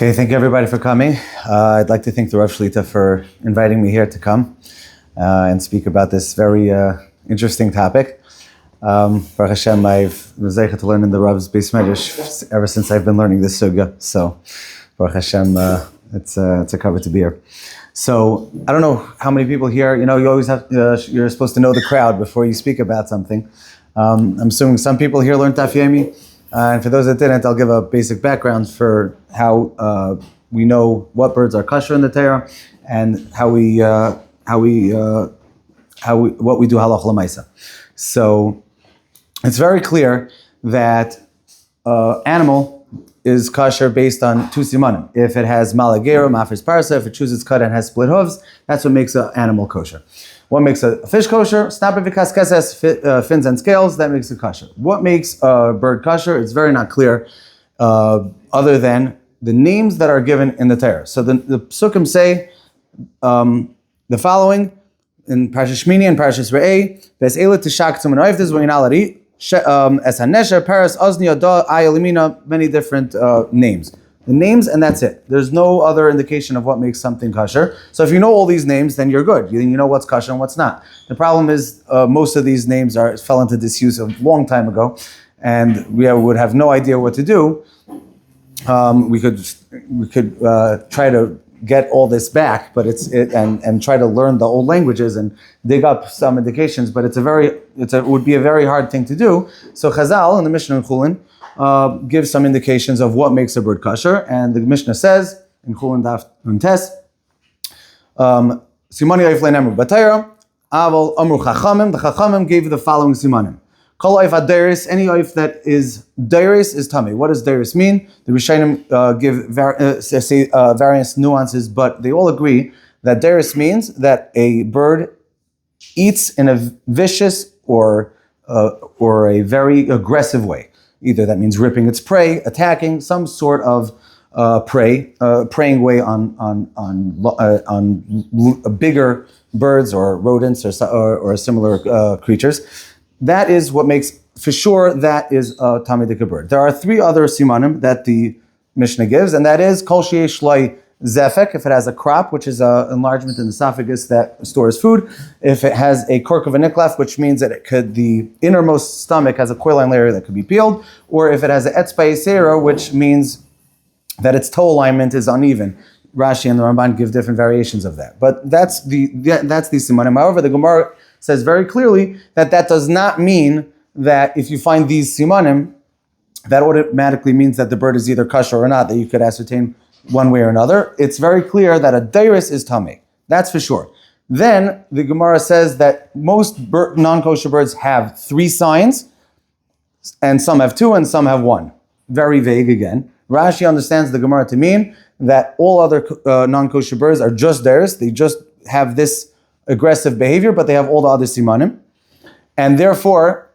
Okay, thank you everybody for coming. I'd like to thank the Rav Shlita for inviting me here to come and speak about this very interesting topic. Baruch Hashem, I've been zeicha to learn in the Rav's Beis Medrash ever since I've been learning this sugya. So, Baruch Hashem, it's a cover to be here. So, I don't know how many people here, you always have, you're supposed to know the crowd before you speak about something. I'm assuming some people here learned Daf Yomi. And for those that didn't, I'll give a basic background for how we know what birds are kosher in the Torah and what we do halacha l'maisa. So it's very clear that animal is kosher based on two simanim. If it has malagera, mafres parsa, if it chooses cut and has split hooves, that's what makes an animal kosher. What makes a fish kosher? Snapper vikas keses, fins and scales, that makes it kosher. What makes a bird kosher? It's very not clear, other than the names that are given in the Torah. So the psukim say the following in Parshas Shmini and Parshas Re'eh: Ve'es'ela tishaktum and this is what you're not allowed to eat. Es hanesher, paras, ozni, ada, ayalimina, many different names. The names, and that's it. There's no other indication of what makes something kosher. So if you know all these names, then you're good. You know what's kosher and what's not. The problem is most of these names fell into disuse a long time ago, and we would have no idea what to do. We could try to get all this back, but and try to learn the old languages and dig up some indications. But it would be a very hard thing to do. So Chazal in the Mishnah in Chulin gives some indications of what makes a bird kosher, and the Mishnah says in Chulin Daf Nuntes, Simani oif le'nemru b'Torah, Aval amru Chachamim. The Chachamim gave the following simanim. Kol oif ad-deiris, any oif that is deiris is tummy. What does deiris mean? The Rishonim give various nuances, but they all agree that deiris means that a bird eats in a vicious or a very aggressive way. Either that means ripping its prey, attacking, some sort of preying way on bigger birds or rodents or similar creatures. That is what makes, for sure, that is a tamidika bird. There are three other simanim that the Mishnah gives, and that is kol sheyesh lo zefek, if it has a crop, which is an enlargement in the esophagus that stores food. If it has a cork of a niklaf, which means that the innermost stomach has a coralline layer that could be peeled, or if it has an etzba yisera, which means that its toe alignment is uneven. Rashi and the Ramban give different variations of that. But that's the simanim. However, the Gemara says very clearly that does not mean that if you find these simanim, that automatically means that the bird is either kosher or not, that you could ascertain one way or another. It's very clear that a deiris is tamei. That's for sure. Then the Gemara says that most non-kosher birds have three signs, and some have two and some have one. Very vague again. Rashi understands the Gemara to mean that all other non-kosher birds are just deiris. They just have this aggressive behavior, but they have all the other simanim. And therefore,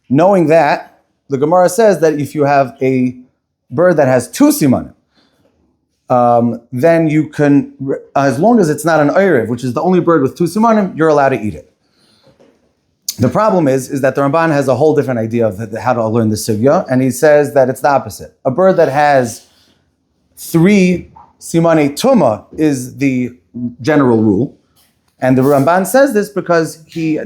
knowing that, the Gemara says that if you have a bird that has two simanim, then you can, as long as it's not an oyrev, which is the only bird with two simanim, you're allowed to eat it. The problem is that the Ramban has a whole different idea of how to learn the sugya, and he says that it's the opposite. A bird that has three simane tuma is the general rule, and the Ramban says this because he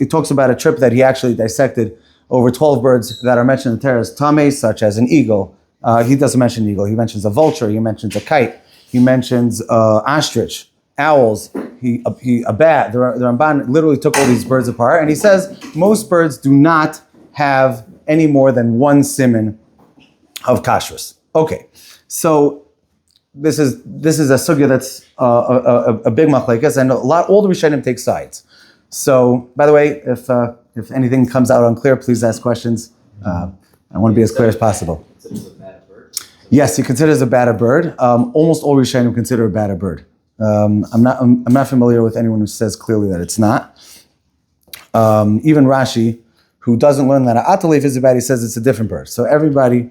talks about a trip that he actually dissected over 12 birds that are mentioned in the Torah as tamei, such as an eagle. He doesn't mention an eagle. He mentions a vulture. He mentions a kite. He mentions ostrich, owls. A bat. The Ramban literally took all these birds apart, and he says most birds do not have any more than one siman of kashrus. Okay, so this is a sugya that's a big machlekes, and all the Rishonim take sides. So, by the way, if anything comes out unclear, please ask questions. I want to be as clear as possible. Yes, he considers a bat a bird. Almost all Rishonim consider a bat a bird. I'm not familiar with anyone who says clearly that it's not. Even Rashi, who doesn't learn that Atalef is a bat, he says it's a different bird. So everybody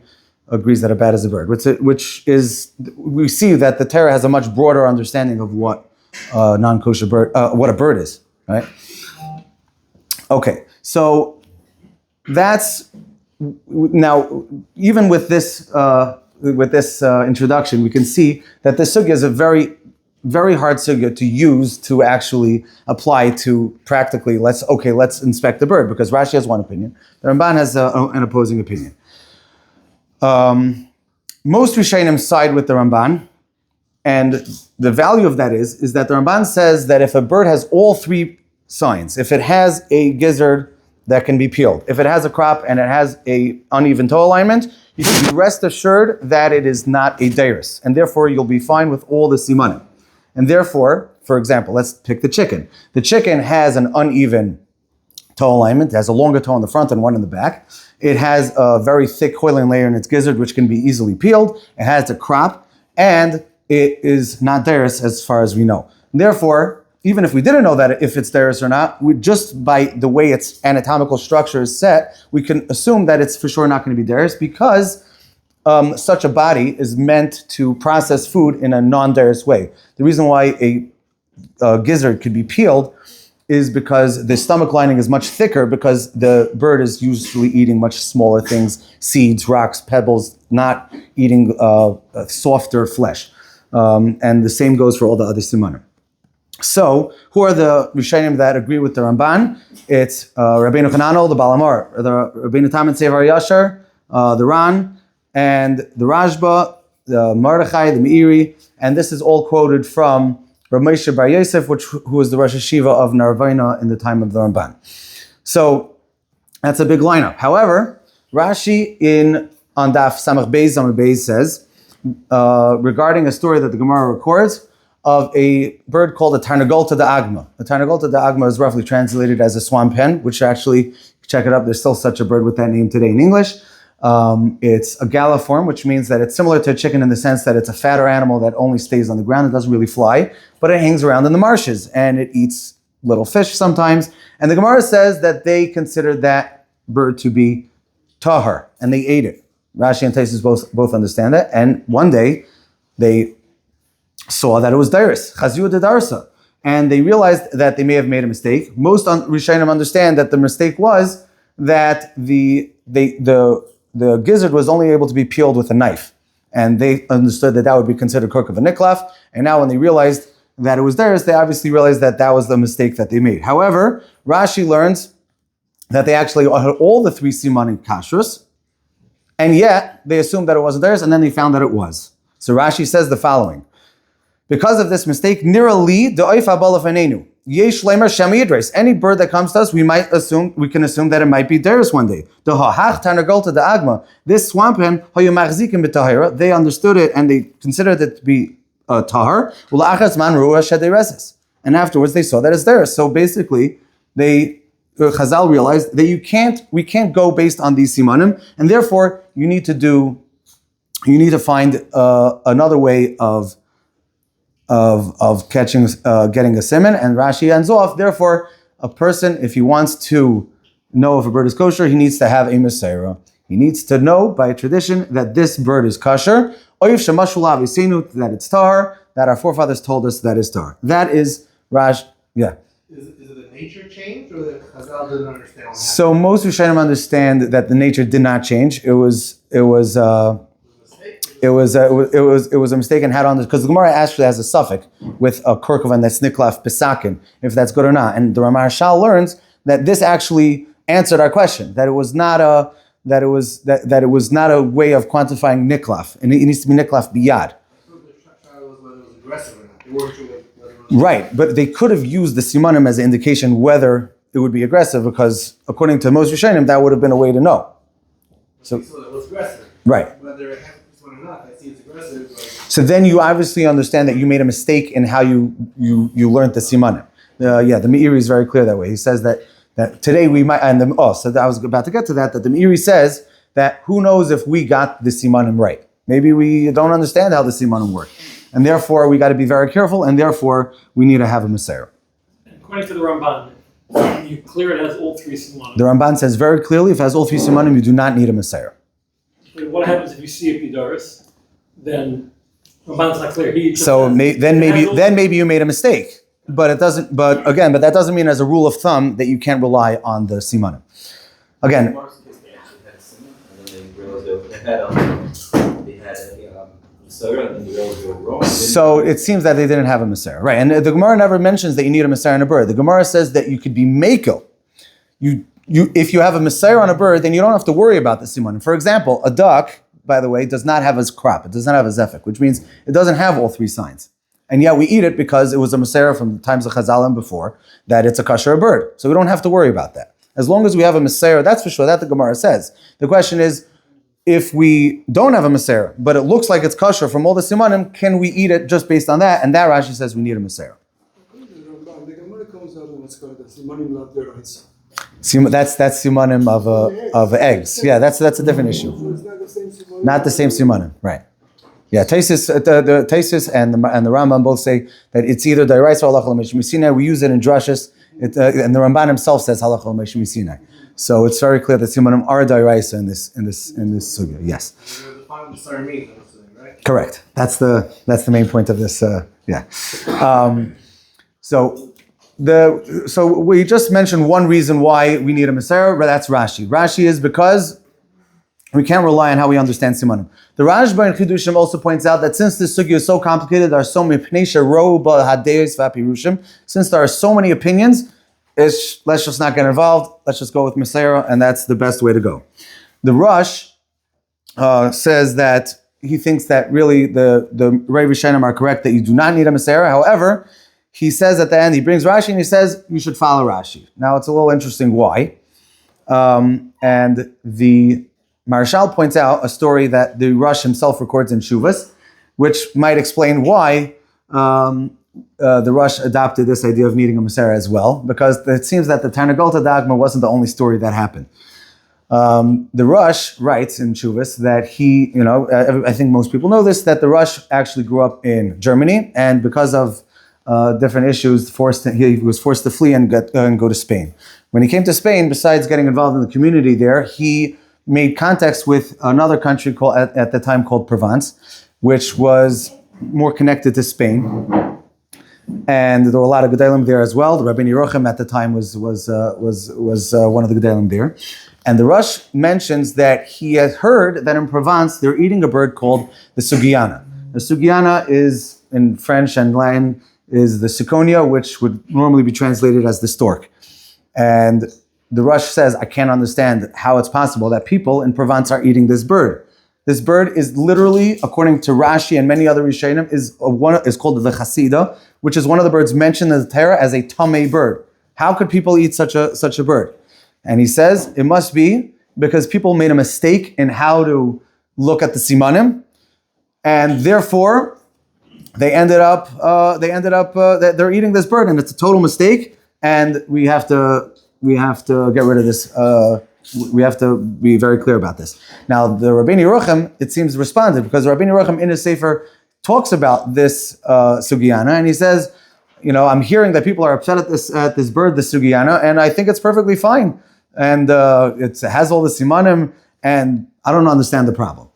agrees that a bat is a bird, which is, we see that the Torah has a much broader understanding of what non-kosher bird, what a bird is, right? Okay, so that's, now, even with this with this introduction, we can see that the sugya is a very, very hard sugya to use to actually apply to practically. Let's inspect the bird, because Rashi has one opinion, the Ramban has an opposing opinion. Most Rishonim side with the Ramban, and the value of that is that the Ramban says that if a bird has all three signs, if it has a gizzard that can be peeled, if it has a crop and it has a uneven toe alignment, you should be rest assured that it is not a deiris, and therefore you'll be fine with all the simanim. And therefore, for example, let's pick the chicken. The chicken has an uneven toe alignment. It has a longer toe in the front and one in the back. It has a very thick hyoid layer in its gizzard, which can be easily peeled. It has a crop, and it is not deiris as far as we know. Therefore, even if we didn't know that if it's deiris or not, just by the way its anatomical structure is set, we can assume that it's for sure not going to be deiris, because such a body is meant to process food in a non-deiris way. The reason why a gizzard could be peeled is because the stomach lining is much thicker, because the bird is usually eating much smaller things, seeds, rocks, pebbles, not eating softer flesh. And the same goes for all the other simanim. So, who are the Rishonim that agree with the Ramban? It's Rabbeinu Hananel, the Balamor, the Rabbeinu Tam and Sefer Yashar, the Ran, and the Rashba, the Mordechai, the Meiri, and this is all quoted from Rav Moshe Bar Yosef, who was the Rosh Hashiva of Narvina in the time of the Ramban. So that's a big lineup. However, Rashi on Daf Samach Beis Amud Beis says regarding a story that the Gemara records of a bird called a Tarnagolta de Agma. The Tarnagolta de Agma is roughly translated as a swamp hen, which actually, check it up, there's still such a bird with that name today in English. It's a galliform, which means that it's similar to a chicken in the sense that it's a fatter animal that only stays on the ground. It doesn't really fly, but it hangs around in the marshes and it eats little fish sometimes. And the Gemara says that they considered that bird to be tahar, and they ate it. Rashi and Taisus both understand that. And one day they saw that it was deiris, chazyu de darsa, and they realized that they may have made a mistake. Most Rishonim understand that the mistake was that the gizzard was only able to be peeled with a knife, and they understood that would be considered kork of a niklaf. And now when they realized that it was theirs, they obviously realized that was the mistake that they made. However, Rashi learns that they actually had all the three simanim kashrus, and yet they assumed that it wasn't theirs, and then they found that it was. So Rashi says the following: because of this mistake, nira li da'if abal afanenu. Yesh lemer shemi yidres. Any bird that comes to us, we can assume that it might be theirs one day. The ha'ach tarnagolta de agma. This swamp hen hayu machzikim b'tahira. They understood it and they considered it to be tahar. Ula'achas man ruah shedeireses. And afterwards they saw that it's theirs. So basically, Chazal realized that we can't go based on these simanim, and therefore you need to find another way of getting a siman. And Rashi ends off, therefore, a person, if he wants to know if a bird is kosher, he needs to have a Mesorah. He needs to know by tradition that this bird is kosher, that it's tahar, that our forefathers told us that is tahar. That is Rash, yeah. Is it a nature change, or that Chazal didn't understand what happened? So most Rishonim understand that the nature did not change. It was a mistake and had on this, because the Gemara actually has a suffix with a korkovan that's niklaf pesakin, if that's good or not. And the Ramar Shal learns that this actually answered our question, that it was not a way of quantifying niklaf, and it needs to be niklaf biyad. So the trial was whether it was aggressive or not. They weren't sure whether it was Right, but they could have used the simanim as an indication whether it would be aggressive, because according to most Rishonim, that would have been a way to know. So it was aggressive. Right. Whether it has this one or not, I see it's aggressive. So then you obviously understand that you made a mistake in how you learned the simanim. The Meiri is very clear that way. He says that today we might, so I was about to get to that the Meiri says that who knows if we got the simanim right. Maybe we don't understand how the simanim work. And therefore we got to be very careful, and therefore we need to have a Mesorah. According to the Ramban, you clear it has all three simanim. The Ramban says very clearly, if it has all three simanim, you do not need a Mesorah. But what happens if you see it bidaris? Then Ramban's not clear. Then maybe you made a mistake. But it doesn't. But that doesn't mean as a rule of thumb that you can't rely on the simanim. Again. They had a Mesorah and then you go wrong. So it seems that they didn't have a Mesorah, right? And the Gemara never mentions that you need a Mesorah on a bird. The Gemara says that you could be Mako. If you have a Mesorah on a bird, then you don't have to worry about the simanim. For example, a duck, by the way, does not have a crop. It does not have a zefek, which means it doesn't have all three signs. And yet we eat it because it was a Mesorah from the times of Chazalim before, that it's a kosher bird. So we don't have to worry about that. As long as we have a Mesorah, that's for sure, that the Gemara says. The question is, if we don't have a Mesorah, but it looks like it's kosher from all the simanim, can we eat it just based on that? And that Rashi says we need a Mesorah. The Gemara comes out and it's called the simanim not the rights. That's simanim of eggs. Yeah, that's a different issue. So it's not the same simanim. Not the same simanim, right? Yeah, Taisis, the Taisis and the Rambam both say that it's either Dairais or Halach L'Meshim Sinai. We use it in drushes, and the Ramban himself says Halach L'Meshim Sinai. So it's very clear that simanim are Dairais in this sugya. Yes. Right? Correct. That's the main point of this. So we just mentioned one reason why we need a Mesorah, but that's Rashi. Rashi is because we can't rely on how we understand simanim. The Rashba in Chidushim also points out that since this sugya is so complicated, there are so many pneisha roba hadeis vapirushim. Since there are so many opinions, let's just not get involved. Let's just go with Mesorah, and that's the best way to go. The Rush says that he thinks that really the Rei Rishonim are correct that you do not need a Mesorah. However, he says at the end, he brings Rashi and he says you should follow Rashi. Now it's a little interesting why. And the Marshal points out a story that the Rush himself records in Shuvas, which might explain why the Rush adopted this idea of needing a Mesorah as well, because it seems that the Tarnagolta Dagma wasn't the only story that happened. The Rush writes in Shuvas that he, I think most people know this, that the Rush actually grew up in Germany, and because of different issues, he was forced to flee and go to Spain. When he came to Spain, besides getting involved in the community there, he made contacts with another country at the time called Provence, which was more connected to Spain. And there were a lot of Gedalim there as well. The Rabbi Yehuda at the time was one of the Gedalim there. And the Rush mentions that he has heard that in Provence they're eating a bird called the Sugiana. The Sugiana is, in French and Latin, is the ciconia, which would normally be translated as the stork. And the Rush says, I can't understand how it's possible that people in Provence are eating this bird. This bird is literally, according to Rashi and many other Rishonim, is called the Chasida, which is one of the birds mentioned in the Torah as a tamei bird. How could people eat such a bird? And he says it must be because people made a mistake in how to look at the simanim, and therefore they ended up they're eating this bird, and it's a total mistake. And we have to get rid of this. We have to be very clear about this. Now, the Rabbi Yehuda, it seems, responded, because Rabbi Yehuda in his Sefer talks about this Sugiana, and he says, I'm hearing that people are upset at this bird, the Sugiana, and I think it's perfectly fine. And it has all the simanim, and I don't understand the problem.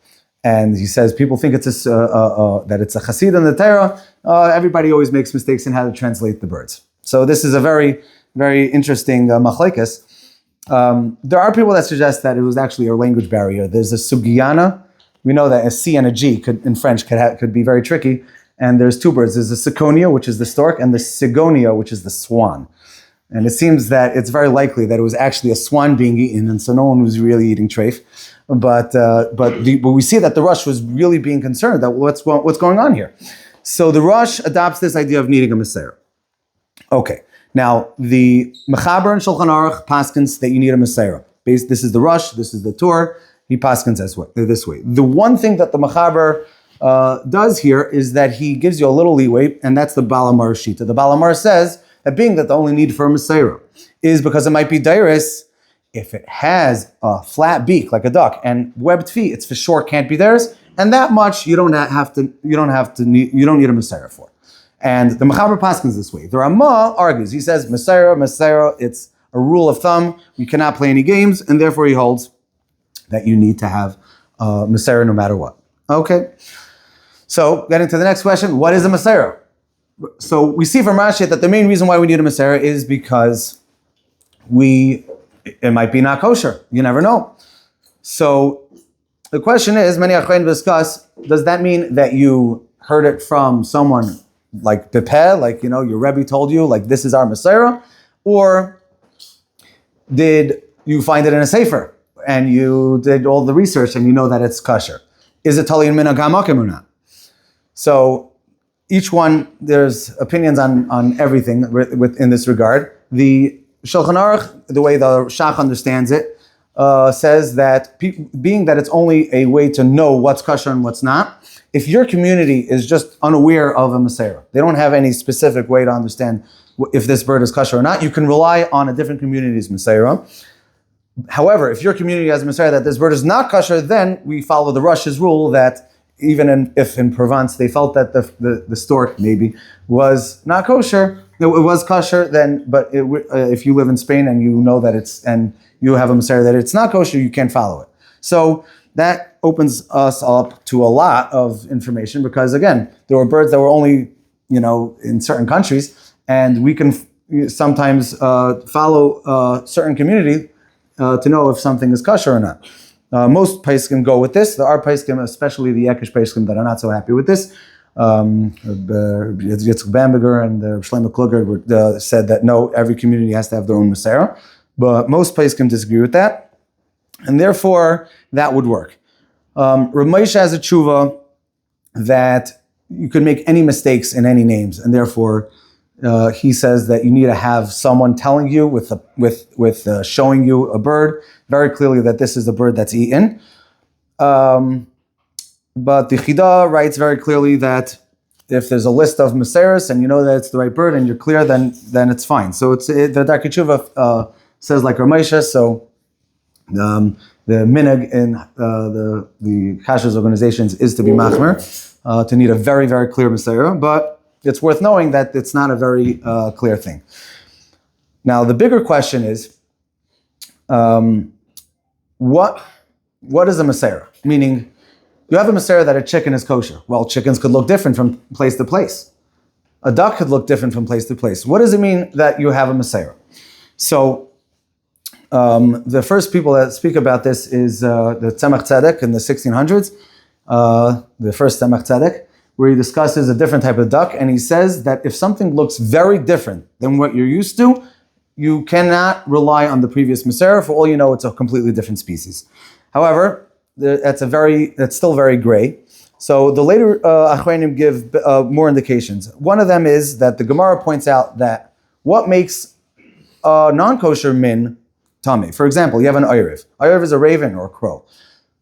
And he says people think that it's a chassid in the Torah. Everybody always makes mistakes in how to translate the birds. So this is a very, very interesting machlekes. There are people that suggest that it was actually a language barrier. There's a sugiana. We know that a C and a G in French could be very tricky. And there's two birds. There's the ciconia, which is the stork, and the cigonia, which is the swan. And it seems that it's very likely that it was actually a swan being eaten, and so no one was really eating treif. But we see that the Rush was really being concerned that what's going on here. So the Rush adopts this idea of needing a Mesorah. Okay, now the Mechaber and Shulchan Aruch paskins that you need a Mesorah. This is the Rush, this is the Tur. He paskins this way. The one thing that the Mechaber does here is that he gives you a little leeway, and that's the Baal Amar Shita. The Baal Amar says that being that the only need for a Mesorah is because it might be dairis. If it has a flat beak like a duck and webbed feet, it's for sure can't be theirs. And that much you don't need a Mesorah for. And the Mechaber paskins this way. The Ramah argues. He says Mesorah. It's a rule of thumb. You cannot play any games, and therefore he holds that you need to have Mesorah no matter what. Okay. So getting to the next question, what is a Mesorah? So we see from Rashi that the main reason why we need a Mesorah is because it might be not kosher. You never know. So the question is, many achronim discuss, does that mean that you heard it from someone like Bepeh, like, your Rebbe told you, like, this is our Mesorah, or did you find it in a Sefer and you did all the research and you know that it's kosher? Is it tali in minhag hamakom or not? So each one, there's opinions on everything in this regard. The Shulchan Aruch, the way the Shach understands it, says that being that it's only a way to know what's kosher and what's not, if your community is just unaware of a Mesorah, they don't have any specific way to understand if this bird is kosher or not, you can rely on a different community's Mesorah. However, if your community has a Mesorah that this bird is not kosher, then we follow the Rush's rule that even if in Provence they felt that the stork maybe was not kosher, it was kosher, then, but if you live in Spain and you know that and you have a Mesorah that it's not kosher, you can't follow it. So that opens us up to a lot of information because, again, there were birds that were only, in certain countries, and we can sometimes follow a certain community to know if something is kosher or not. Most poskim go with this. There are poskim, especially the Yekish poskim, that are not so happy with this. Yitzchak Bamberger and Shlomo Kluger said that no, every community has to have their own Mesorah. But most poskim disagree with that, and therefore that would work. Rav Moshe has a tshuva that you could make any mistakes in any names, and therefore he says that you need to have someone telling you with showing you a bird very clearly that this is the bird that's eaten. But the Chida writes very clearly that if there's a list of Mesorahs and you know that it's the right bird and you're clear, then it's fine. So the Darkei Tshuva says like Rav Moshe. So the minhag in the Kashrus organizations is to be machmer, to need a very, very clear Mesorah, but it's worth knowing that it's not a very clear thing. Now, the bigger question is, what is a Mesorah? Meaning, you have a Mesorah that a chicken is kosher. Well, chickens could look different from place to place. A duck could look different from place to place. What does it mean that you have a Mesorah? So, the first people that speak about this is the Tzemach Tzedek in the 1600s, the first Tzemach Tzedek, where he discusses a different type of duck, and he says that if something looks very different than what you're used to, you cannot rely on the previous Mesorah. For all you know, it's a completely different species. However, that's still very gray. So the later Achronim give more indications. One of them is that the Gemara points out that what makes a non-kosher min tameh. For example, you have an oiriv. Oiriv is a raven or a crow.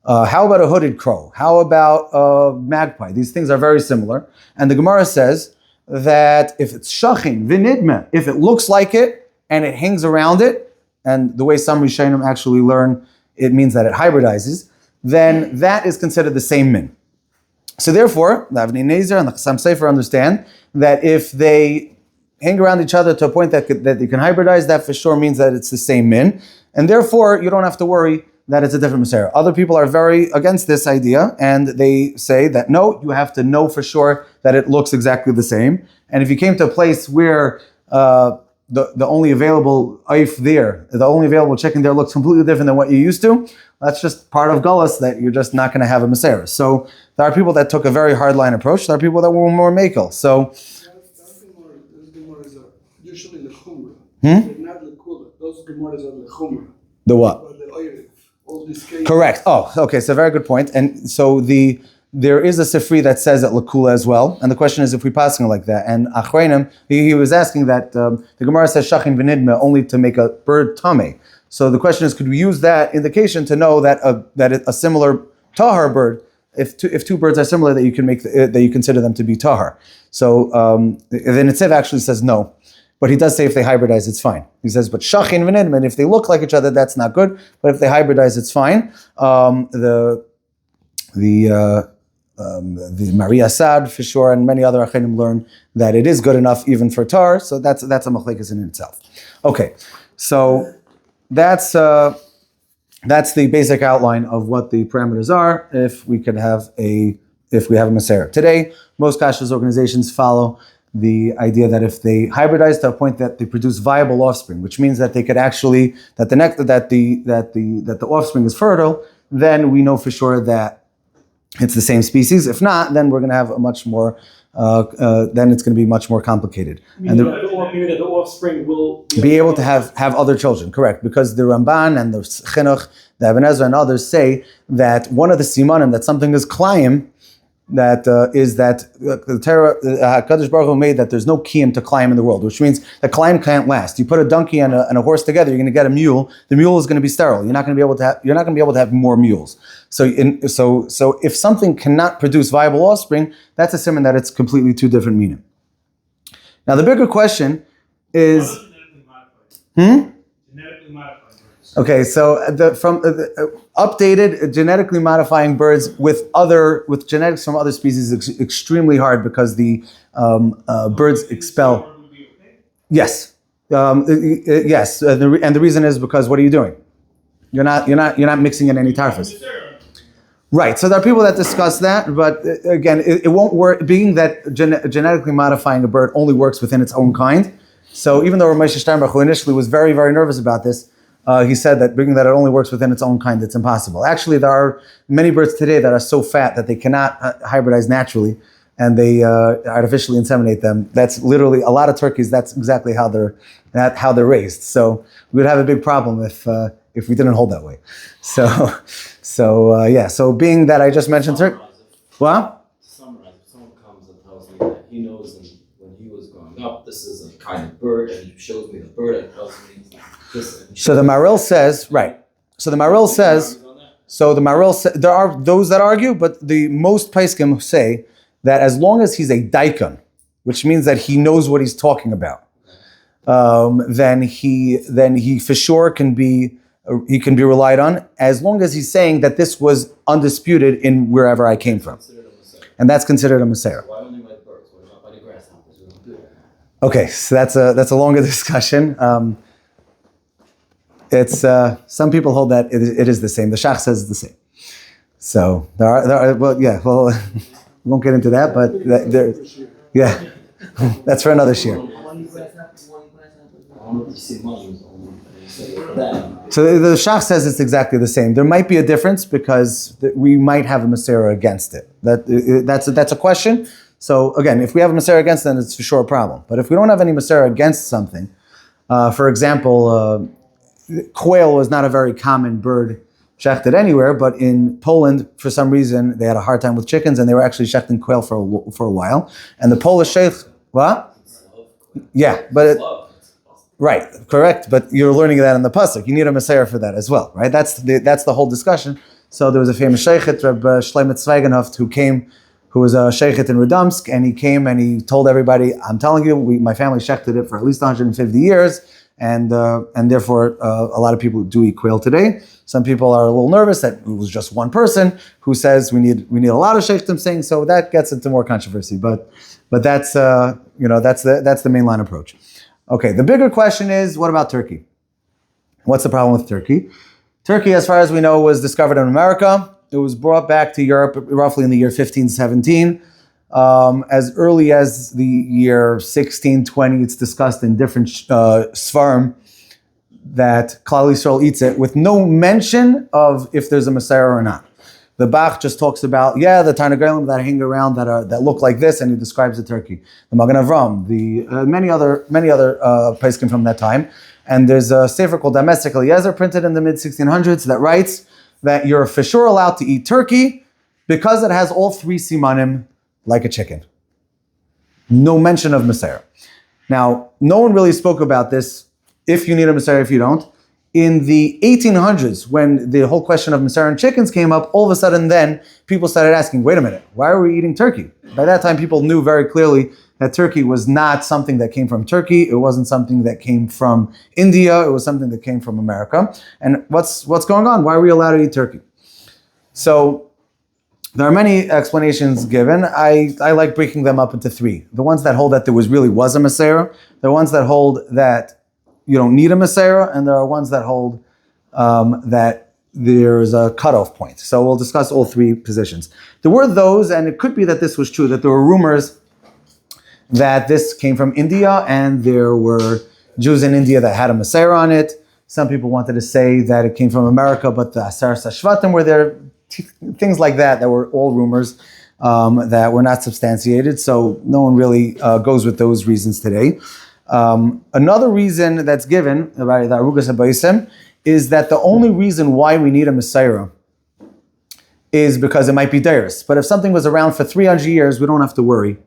How about a hooded crow? How about a magpie? These things are very similar. And the Gemara says that if it's shachin, vinidme, if it looks like it and it hangs around it, and the way some Rishonim actually learn, it means that it hybridizes, then that is considered the same min. So therefore, the Avnei Nezer and the Chassam Sefer understand that if they hang around each other to a point that they can hybridize, that for sure means that it's the same min. And therefore, you don't have to worry that it's a different Mesorah. Other people are very against this idea, and they say that no, you have to know for sure that it looks exactly the same. And if you came to a place where the only available eif there, the only available chicken there looks completely different than what you're used to, that's just part of Gullus, that you're just not going to have a Mesorah. So there are people that took a very hardline approach. There are people that were more makel. So Those Gemaras are usually lechumra. They're not lekula. Those Gemaras are lechumra. the what? But the oiriv, all these cases. Correct. Oh, okay. So very good point. And so there is a Sefri that says at Lakula as well. And the question is if we pass it like that. And Achreinim, he was asking that the Gemara says Shachin v'nidme only to make a bird tameh. So the question is, could we use that indication to know that a similar tahar bird, if two birds are similar, that you can that you consider them to be tahar? So the Netziv actually says no, but he does say if they hybridize, it's fine. He says, but shachin v'nidme, and if they look like each other, that's not good. But if they hybridize, it's fine. The Maria Sad for sure, and many other achenim learn that it is good enough even for tar. So that's a machlekes in itself. Okay, so that's the basic outline of what the parameters are if we have a Mesorah. Today, most kashrus organizations follow the idea that if they hybridize to a point that they produce viable offspring, which means that they could actually that the offspring is fertile, then we know for sure that it's the same species. If not, then we're going to have a much more, then it's going to be much more complicated. Meaning that the offspring will be able to have other children, correct? Because the Ramban and the Chinuch, the Ibn Ezra and others say that one of the simanim that something is klayim, that is that the Torah, Hakadosh Baruch Hu made that there's no kiyum to klayim in the world, which means that klayim can't last. You put a donkey and a horse together, you're going to get a mule. The mule is going to be sterile. You're not going to be able to have more mules. So if something cannot produce viable offspring, that's a siman that it's completely two different meaning. Now the bigger question is, genetically modified. Okay, so updated genetically modifying birds with genetics from other species is extremely hard because the birds expel. Yes, yes, and the reason is because what are you doing? You're not mixing in any tarfas. Right. So there are people that discuss that, but again, it won't work. Being that genetically modifying a bird only works within its own kind. So even though Ramesh Steinbach, who initially was very, very nervous about this, he said that being that it only works within its own kind, it's impossible. Actually, there are many birds today that are so fat that they cannot hybridize naturally, and they artificially inseminate them. That's literally a lot of turkeys. That's exactly how they're raised. So we would have a big problem if we didn't hold that way. So being that I just mentioned turkey, what? To summarize, if someone comes and tells me that he knows when he was growing up, this is a kind of bird, and he shows me the bird and tells me this. So the Maril says, right. So the Maril says, there are those that argue, but the most Paiskim say that as long as he's a daikon, which means that he knows what he's talking about, then he for sure can be relied on, as long as he's saying that this was undisputed in wherever I came from. And that's considered a Mesorah. Why only like birds? What about like grasshoppers? We don't do that. Okay, so that's a longer discussion. It's some people hold that it is the same. The Shach says it's the same. So there are we won't get into that, but that's for another shiur. So the Shach says it's exactly the same. There might be a difference because we might have a Mesorah against it. That's a question. So again, if we have a Mesorah against it, then it's for sure a problem. But if we don't have any Mesorah against something, for example, quail was not a very common bird shechted anywhere, but in Poland, for some reason, they had a hard time with chickens, and they were actually shechting quail for a while. And the Polish sheikh, what? Yeah, but right, correct. But you're learning that in the pasuk. You need a Mesorah for that as well, right? That's the whole discussion. So there was a famous sheikhet, Rabbi Shlomo Zweigenhoft, who was a sheikhet in Radomsk, and he came and he told everybody, "I'm telling you, my family shechted it for at least 150 years." And therefore, a lot of people do eat quail today. Some people are a little nervous that it was just one person who says we need a lot of sheikhtim saying, so that gets into more controversy. But that's the mainline approach. Okay, the bigger question is, what about Turkey? What's the problem with Turkey? Turkey, as far as we know, was discovered in America. It was brought back to Europe roughly in the year 1517. As early as the year 1620, it's discussed in different Sfarim that Klal Yisrael eats it with no mention of if there's a Mesorah or not. The Bach just talks about, the Tarnagolim that hang around that look like this, and he describes the turkey. The Magen Avram, many other Paiskim from that time. And there's a Sefer called Domestic Eliezer printed in the mid-1600s that writes that you're for sure allowed to eat turkey because it has all three simanim like a chicken. No mention of Mesorah. Now, no one really spoke about this, if you need a Mesorah, if you don't. In the 1800s, when the whole question of Mesorah and chickens came up, all of a sudden then, people started asking, wait a minute, why are we eating turkey? By that time, people knew very clearly that turkey was not something that came from Turkey. It wasn't something that came from India. It was something that came from America. And what's going on? Why are we allowed to eat turkey? So there are many explanations given. I like breaking them up into three. The ones that hold that there was a Mesorah, the ones that hold that you don't need a Mesorah, and there are ones that hold that there's a cutoff point. So we'll discuss all three positions. There were those, and it could be that this was true, that there were rumors that this came from India, and there were Jews in India that had a Mesorah on it. Some people wanted to say that it came from America, but the Asar Shvatim were there. Things like that were all rumors that were not substantiated. So no one really goes with those reasons today. Another reason that's given by the Arugas HaBaisem is that the only reason why we need a Mesorah is because it might be Deiris. But if something was around for 300 years, we don't have to worry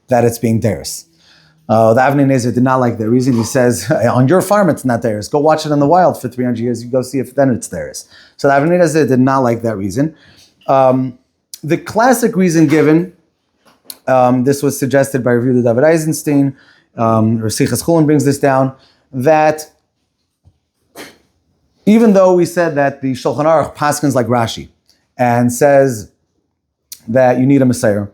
that it's being Deiris. The Avnei Nezer did not like that reason. He says, on your farm it's not Deiris. Go watch it in the wild for 300 years. You go see if then it's Deiris. So the Avnei Nezer did not like that reason. The classic reason given, this was suggested by Yehuda David Eisenstein, Siach Chulin brings this down, that even though we said that the Shulchan Aruch paskins like Rashi and says that you need a Mesorah,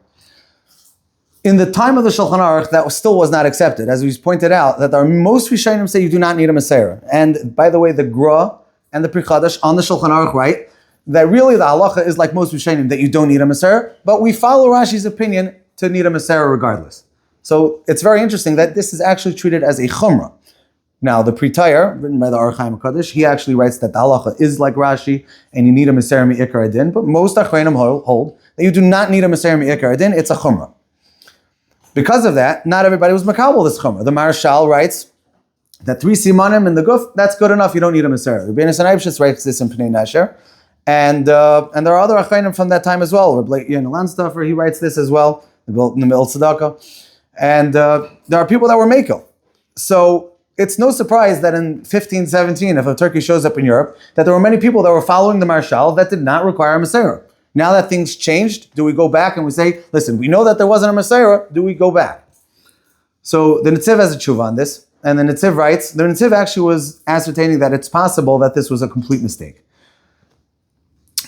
in the time of the Shulchan Aruch, that still was not accepted. As we pointed out, that our most Rishonim say you do not need a Mesorah. And by the way, the Gra and the Pri Chadash on the Shulchan Aruch write that really the halacha is like most Rishonim, that you don't need a Mesorah, but we follow Rashi's opinion to need a Mesorah regardless. So it's very interesting that this is actually treated as a chumrah. Now, the Pri Tayar, written by the Or Chaim HaKadosh, he actually writes that the halacha is like Rashi, and you need a Mesorah mi'ikar adin, but most Achronim hold that you do not need a Mesorah mi'ikar adin, it's a chumrah. Because of that, not everybody was makabel this chumrah. The Maharshal writes that 3 simanim in the guf, that's good enough, you don't need a Mesorah. Rabbi Yonasan writes this in Pnei Nasher, and there are other Achronim from that time as well. Rabbi Yonasan Landstoffer, he writes this as well, in the Mil Tzedakah. And there are people that were Mekel. So it's no surprise that in 1517, if a Turkey shows up in Europe, that there were many people that were following the Maharshal that did not require a Mesorah. Now that things changed, do we go back and we say, listen, we know that there wasn't a Mesorah, do we go back? So the Netziv has a tshuva on this, and the Netziv writes, the Netziv actually was ascertaining that it's possible that this was a complete mistake.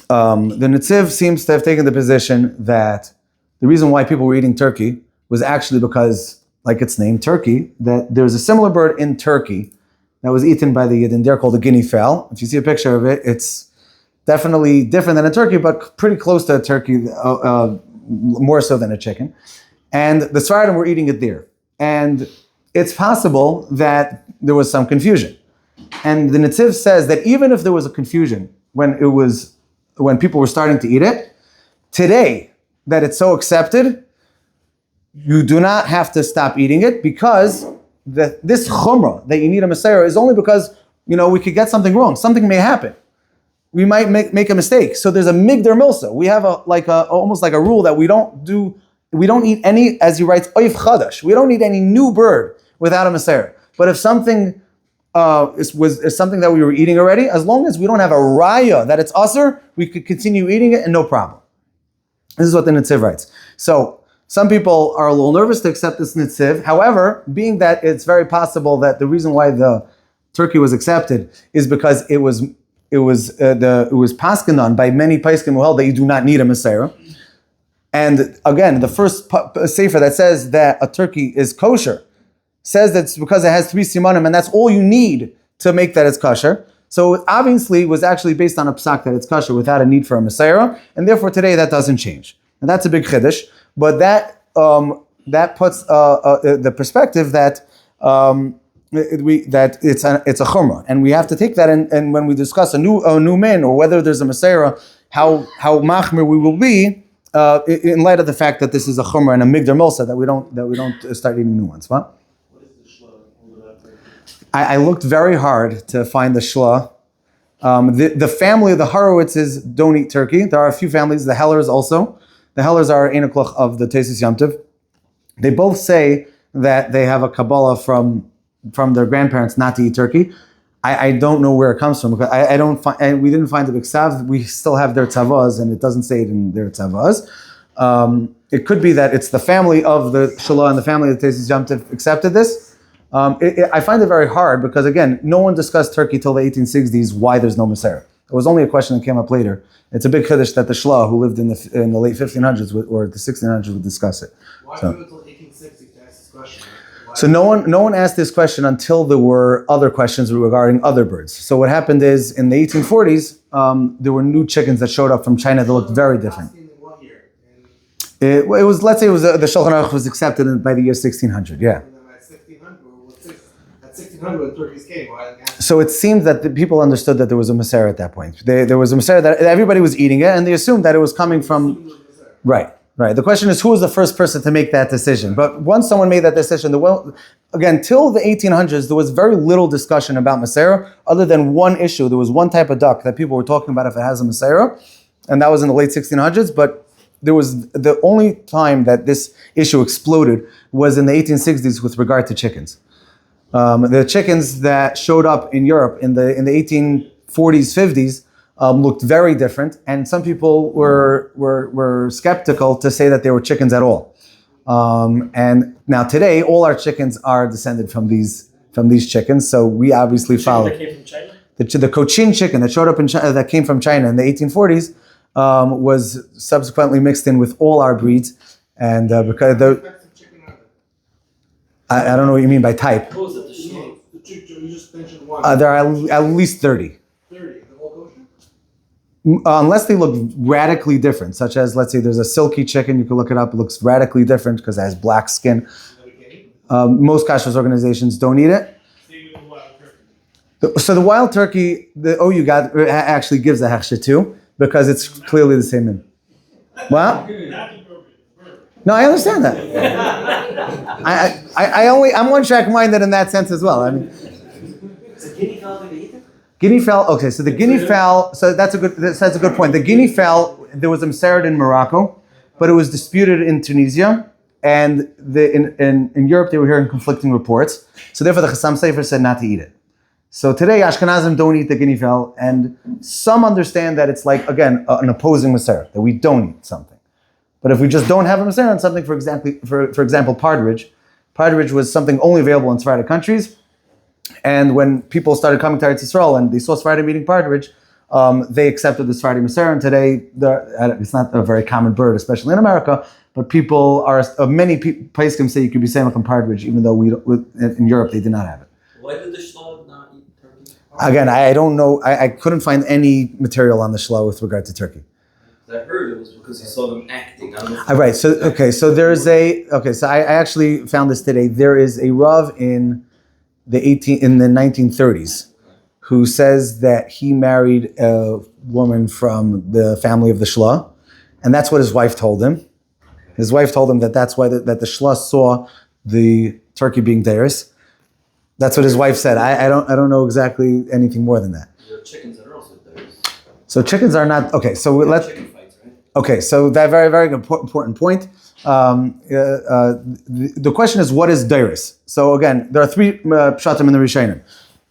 The Netziv seems to have taken the position that the reason why people were eating turkey was actually because, like its name, turkey, that there's a similar bird in Turkey that was eaten by the Yidden there called the guinea fowl. If you see a picture of it, it's definitely different than a turkey, but pretty close to a turkey, more so than a chicken. And the Sephardim were eating it there. And it's possible that there was some confusion. And the Netziv says that even if there was a confusion when people were starting to eat it, today that it's so accepted, you do not have to stop eating it, because this chumrah that you need a Mesorah is only because, we could get something wrong. Something may happen. We might make a mistake. So there's a migdar milsa. We have almost like a rule that we don't eat any, as he writes, oif chadash. We don't eat any new bird without a Mesorah. But if something is something that we were eating already, as long as we don't have a raya that it's usur, we could continue eating it and no problem. This is what the Netziv writes. So some people are a little nervous to accept this Netziv. However, being that it's very possible that the reason why the turkey was accepted is because it was paskined on by many paiskim who held that you do not need a Mesorah. And again, the first Sefer that says that a turkey is kosher says that it's because it has 3 simanim, and that's all you need to make that it's kosher. So it obviously was actually based on a psak that it's kosher without a need for a Mesorah, and therefore today that doesn't change. And that's a big chiddush. But that puts the perspective that it's a chumrah, and we have to take that. And when we discuss a new min, or whether there's a Mesorah, how machmir we will be in light of the fact that this is a chumrah and a migdar milsa, that we don't start eating new ones. What? What is the shla? I looked very hard to find the shla. The family of the Horowitzes don't eat turkey. There are a few families, the Hellers also. The Hellers are Einakloch of the Tesis Yom Tov. They both say that they have a Kabbalah from their grandparents not to eat turkey. I don't know where it comes from, because we didn't find the Biksav. We still have their tzavaz, and it doesn't say it in their tzavaz. It could be that it's the family of the Shalah and the family of the Tesis Yom Tov accepted this. I find it very hard, because again, no one discussed turkey till the 1860s, why there's no Mesorah. It was only a question that came up later. It's a big chiddush that the Shlah, who lived in the late 1500s or the 1600s, would discuss it. Why until 1860 to ask this question? So no one asked this question until there were other questions regarding other birds. So what happened is, in the 1840s, there were new chickens that showed up from China that looked very different. What year? It was, let's say, the Shulchan Aruch was accepted by the year 1600. Yeah. At 1600, 1600 when turkeys came. So it seems that the people understood that there was a Mesorah at that point. There was a Mesorah that everybody was eating it, and they assumed that it was coming from. Right. The question is, who was the first person to make that decision? But once someone made that decision, again, till the 1800s, there was very little discussion about Mesorah, other than one issue. There was one type of duck that people were talking about if it has a Mesorah, and that was in the late 1600s. But there was the only time that this issue exploded was in the 1860s with regard to chickens. The chickens that showed up in Europe in the 1840s, 50s looked very different, and some people were skeptical to say that they were chickens at all. And now today, all our chickens are descended from these chickens. So we obviously follow. That came from China? The Cochin chicken that showed up in China, that came from China in the 1840s, was subsequently mixed in with all our breeds, and because I don't know what you mean by type. What was it? The shape? You just mentioned one. There are at least 30. 30. The whole kosher? Unless they look radically different, such as, let's say, there's a silky chicken, you can look it up, it looks radically different because it has black skin. Most kosher organizations don't eat it. So the wild turkey, you got actually gives a hechsher too, because it's clearly the same in. What? No, I understand that. I'm one track minded in that sense as well. I mean, guinea fowl. Okay, so the guinea fowl. So that's a good point. The guinea fowl, there was a Mesorah in Morocco, but it was disputed in Tunisia, and in Europe they were hearing conflicting reports. So therefore, the Chassam Sefer said not to eat it. So today, Ashkenazim don't eat the guinea fowl, and some understand that it's like, again, an opposing Mesorah, that we don't eat something. But if we just don't have a Mesorah on something, for example, partridge was something only available in Sephardic countries, and when people started coming to Eretz Yisrael and they saw Sephardim eating partridge, they accepted the Sephardi Mesorah, and today, it's not a very common bird, especially in America, but many poskim say you could be samech on partridge, even though in Europe they did not have it. Why did the Shlomo not eat turkey? Again, I don't know. I couldn't find any material on the shlo with regard to turkey. I heard it was because he saw them acting. I don't know. Right. So I actually found this today. There is a Rav in the 1930s who says that he married a woman from the family of the shla, and that's what his wife told him. His wife told him that that's why that the shla saw the turkey being theirs. That's what his wife said. I don't know exactly anything more than that. There are chickens that are also theirs. So chickens are not okay. So let's. Chicken fights, right? Okay, so that very, very important point. The question is, what is dairis? So again, there are three pshatim in the Rishonim.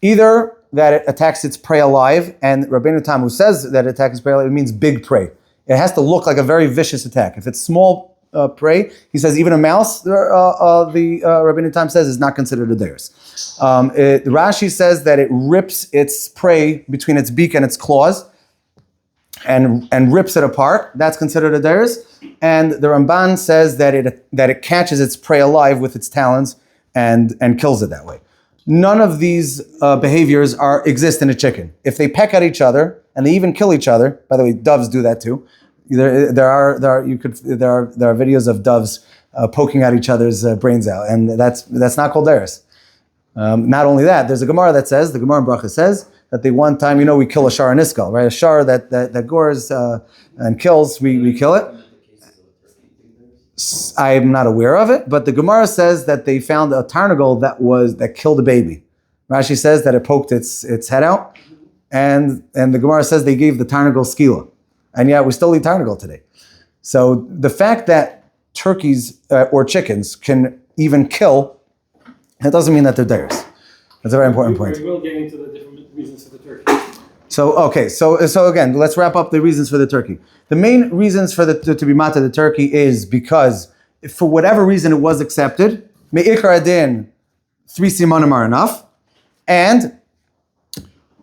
Either that it attacks its prey alive, and Rabbeinu Tam, who says that it attacks its prey alive, it means big prey. It has to look like a very vicious attack. If it's small prey, he says even a mouse, the Rabbeinu Tam says, is not considered a dairis. Rashi says that it rips its prey between its beak and its claws, and rips it apart. That's considered a dairis. And the Ramban says that it catches its prey alive with its talons and kills it that way. None of these behaviors exist in a chicken. If they peck at each other and they even kill each other, by the way, doves do that too. There are videos of doves poking at each other's brains out, and that's not called dairis. Not only that, there's a Gemara that says, the Gemara in Bracha says, that they one time, we kill a shar and iskal, right? A shar that gores and kills, we kill it. I'm not aware of it, but the Gemara says that they found a tarnagol that killed a baby. Rashi says that it poked its head out, and the Gemara says they gave the tarnagol skila, and yet we still eat tarnagol today. So the fact that turkeys or chickens can even kill, that doesn't mean that they're dairis. That's a very important point. We will get into the different reasons for the turkey. So again, let's wrap up the reasons for the turkey. The main reasons for to be mata the turkey is because if for whatever reason it was accepted, me'ikar adin, 3 simanim are enough, and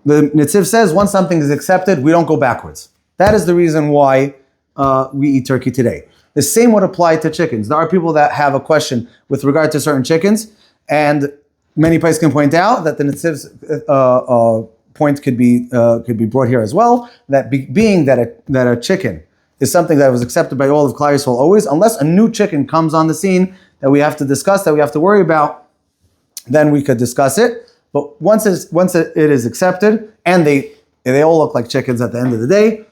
the Nitziv says once something is accepted, we don't go backwards. That is the reason why we eat turkey today. The same would apply to chickens. There are people that have a question with regard to certain chickens, and many places can point out that the Nitziv's point could be brought here as well. That being that a chicken is something that was accepted by all of Klal Yisrael always, unless a new chicken comes on the scene that we have to discuss, that we have to worry about, then we could discuss it. But once it is accepted, and they all look like chickens at the end of the day,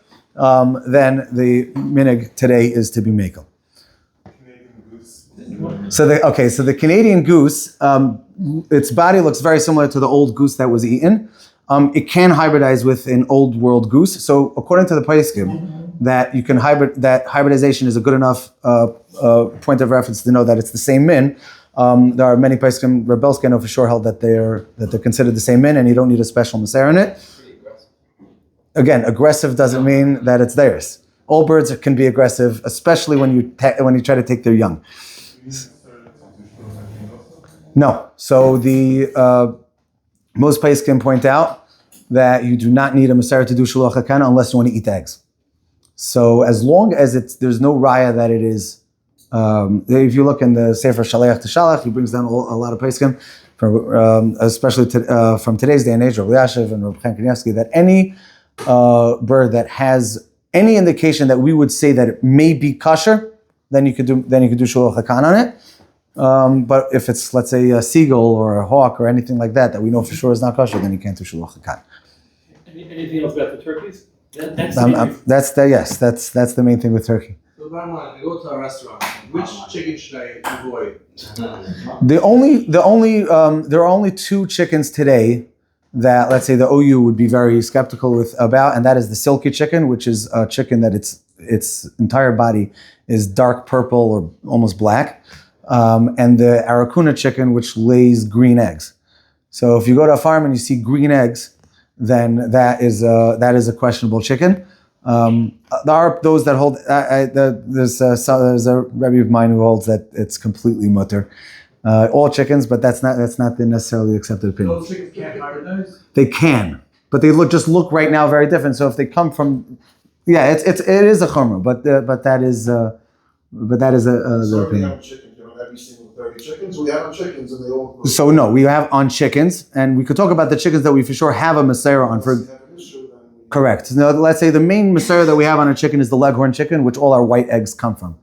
then the minig today is to be mekel. So the Canadian goose, its body looks very similar to the old goose that was eaten. It can hybridize with an old world goose. So according to the Paiskim, that you can that hybridization is a good enough point of reference to know that it's the same min. There are many Paiskim, Rebelski I know for sure held that they're considered the same min, and you don't need a special Mesorah in it. Again, aggressive doesn't mean that it's theirs. All birds can be aggressive, especially when you try to take their young. No. So the most Paiskim point out that you do not need a Mesorah to do Shiluach HaKana unless you want to eat eggs. So as long as there's no raya that it is, if you look in the Sefer Shaleach to Shalach, he brings down a lot of Paiskim, especially from today's day and age, Rabbi Yashiv and Rabbi Chaim, that any bird that has any indication that we would say that it may be kosher, then you could do Shiluach HaKana on it. But if it's, let's say, a seagull or a hawk or anything like that we know for sure is not kosher, then you can't do Shiluach HaKana. Anything else about the turkeys? That's the main thing with turkey. So bottom line, I go to a restaurant. Which chicken should I avoid? There are only two chickens today that, let's say, the OU would be very skeptical about, and that is the silky chicken, which is a chicken that its entire body is dark purple or almost black, and the Arakuna chicken, which lays green eggs. So if you go to a farm and you see green eggs, then that is a questionable chicken. There are those that hold. There's a Rabbi of mine who holds that it's completely mutter. All chickens, but that's not the necessarily accepted opinion. Those chickens can't hybridize? They can, but they look right now very different. So if they come from, it is a chumrah, but that is the opinion. Chicken, every single 30 chickens. We have on chickens, and they all. So no, we have on chickens, and we could talk about the chickens that we for sure have a Mesorah on. Correct. Now, let's say the main Mesorah that we have on a chicken is the leghorn chicken, which all our white eggs come from.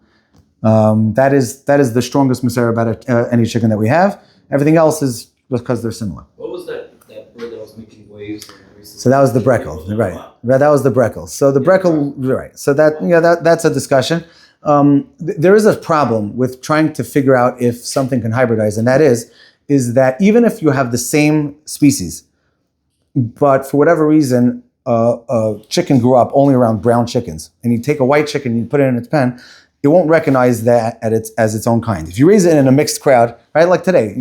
That is the strongest Mesorah about any chicken that we have. Everything else is because they're similar. What was that bird that was making waves? So that was the breckle, right? That was the breckle. So the breckle, right? So that's a discussion. There is a problem with trying to figure out if something can hybridize, and that is that even if you have the same species, but for whatever reason, a chicken grew up only around brown chickens, and you take a white chicken and you put it in its pen, it won't recognize that as its own kind. If you raise it in a mixed crowd, right, like today,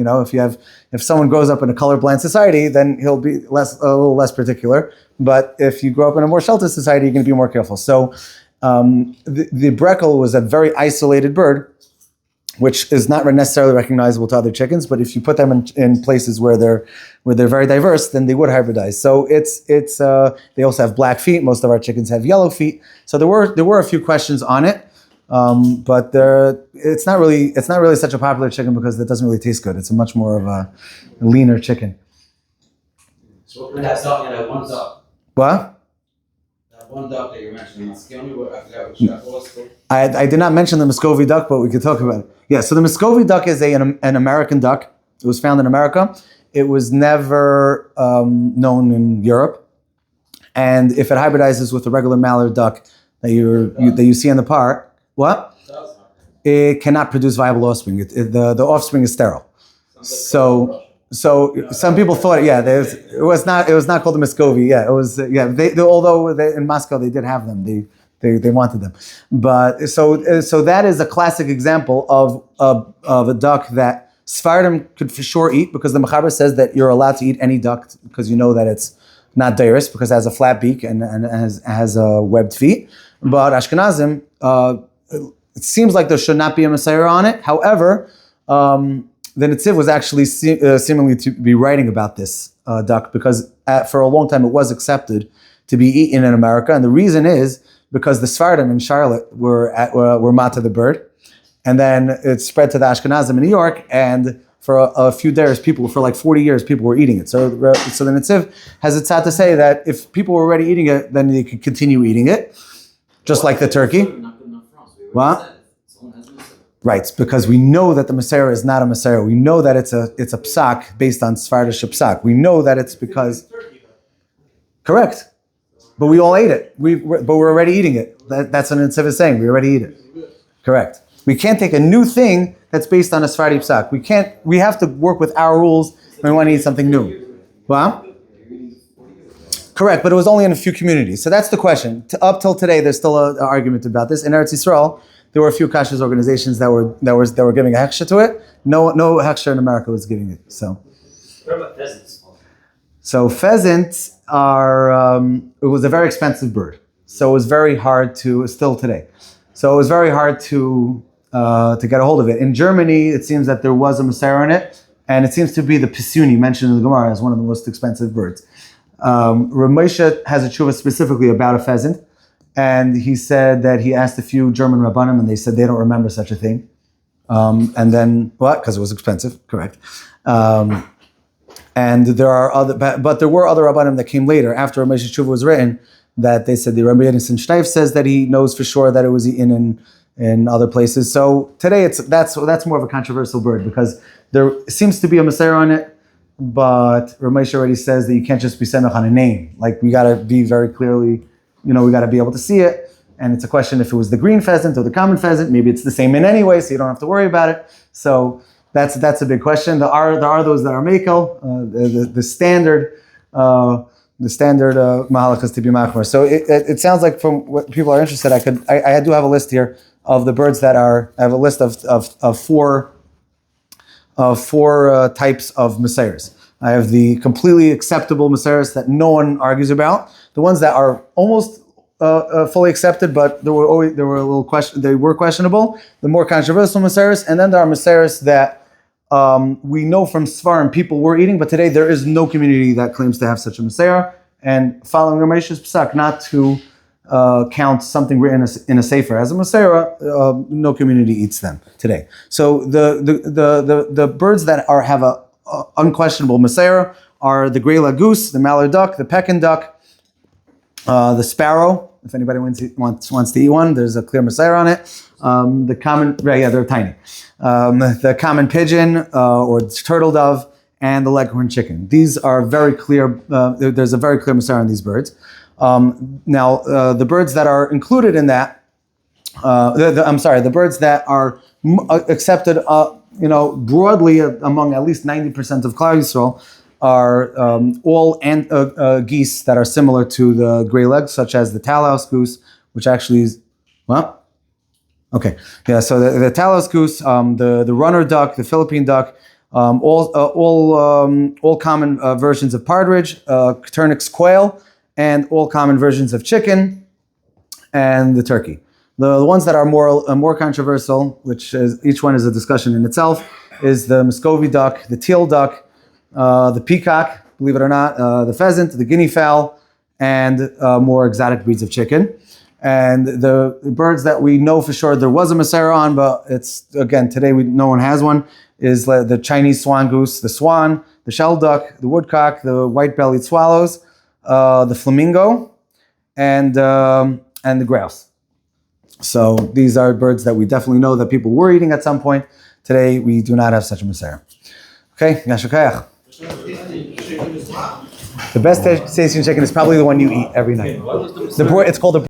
if someone grows up in a colorblind society, then he'll be a little less particular. But if you grow up in a more sheltered society, you're going to be more careful. So the breckle was a very isolated bird, which is not necessarily recognizable to other chickens. But if you put them in places where they're very diverse, then they would hybridize. So they also have black feet. Most of our chickens have yellow feet. So there were a few questions on it. But it's not really such a popular chicken because it doesn't really taste good. It's a much more of a leaner chicken. So that one duck. What? That one duck that you mentioned, that's the only word I forgot which duck was. I did not mention the Muscovy duck, but we could talk about it. Yeah, so the Muscovy duck is an American duck. It was found in America. It was never known in Europe. And if it hybridizes with a regular mallard duck that you see in the park, what? It cannot produce viable offspring. The offspring is sterile. So some people thought, it was not called the Muscovy. Yeah, it was. Although in Moscow they did have them. They wanted them. But so that is a classic example of a duck that Sephardim could for sure eat, because the Mechaber says that you're allowed to eat any duck because you know that it's not dairis because it has a flat beak and has webbed feet. But Ashkenazim, it seems like there should not be a Mesorah on it. However, the Netziv was actually seemingly to be writing about this duck because for a long time it was accepted to be eaten in America, and the reason is because the Sephardim in Charlotte were mata the bird, and then it spread to the Ashkenazim in New York, and for a few days, for like 40 years, people were eating it. So the Netziv has it sad to say that if people were already eating it, then they could continue eating it, just like the turkey. What? Right, because we know that the Mesorah is not a Mesorah. We know that it's a psak based on Sephardic psak. We know that it's because correct, but we all ate it. But we're already eating it. That's what Nitziv is saying. We already eat it. Correct. We can't take a new thing that's based on a Sephardi psak. We can't. We have to work with our rules when we want to eat something new. Well, correct, but it was only in a few communities. So that's the question. Up till today, there's still an argument about this. In Eretz Yisrael, there were a few Kashrus organizations that were giving a hechsher to it. No hechsher in America was giving it. So. What about pheasants? So pheasants are. It was a very expensive bird. So it was very hard to. Still today. So it was very hard to get a hold of it. In Germany, it seems that there was a Mesorah in it, and it seems to be the pisuni mentioned in the Gemara as one of the most expensive birds. Rav Moshe has a tshuva specifically about a pheasant, and he said that he asked a few German rabbanim, and they said they don't remember such a thing. And then what? Because it was expensive, correct? And there are other, but there were other rabbanim that came later after Rav Moshe's tshuva was written that they said the Rabbi Yedison Shteif says that he knows for sure that it was eaten in other places. So today that's more of a controversial bird because there seems to be a Mesorah on it. But Rav Moshe already says that you can't just be semech on a name. Like we got to be very clearly, we got to be able to see it. And it's a question if it was the green pheasant or the common pheasant. Maybe it's the same in anyway, so you don't have to worry about it. So that's a big question. There are those that are mekel. The standard mahalakas to be machmer. So it sounds like from what people are interested, I do have a list here of the birds that are. I have a list of four types of Mesorahs. I have the completely acceptable Mesorahs that no one argues about. The ones that are almost fully accepted, but they were questionable. The more controversial Mesorahs, and then there are Mesorahs that we know from Sfarim people were eating, but today there is no community that claims to have such a Mesorah. And following Rav Moshe's psak, not to count something written in a Sefer as a Mesorah, no community eats them today. So the birds that have a unquestionable Mesorah are the gray leg goose, the mallard duck, the pekin duck, the sparrow. If anybody wants to eat one, there's a clear Mesorah on it. The common, they're tiny. The common pigeon or turtle dove, and the leghorn chicken. These are very clear. There's a very clear Mesorah on these birds. Now, the birds that are included in that, the birds that are accepted, broadly among at least 90% of Klal Yisrael are all geese that are similar to the gray leg, such as the Talos goose, which actually is, okay, yeah. So the Talos goose, the runner duck, the Philippine duck, all common versions of partridge, turnix quail, and all common versions of chicken, and the turkey. The ones that are more controversial, which is each one is a discussion in itself, is the Muscovy duck, the teal duck, the peacock, believe it or not, the pheasant, the guinea fowl, and more exotic breeds of chicken. And the birds that we know for sure there was a Mesorah on, but it's again today no one has one, is the Chinese swan goose, the swan, the shell duck, the woodcock, the white-bellied swallows, the flamingo, and the grouse. So these are birds that we definitely know that people were eating at some point. Today we do not have such a Mesorah. Okay, Yashakayach. The best tasting chicken is probably the one you eat every night. It's called a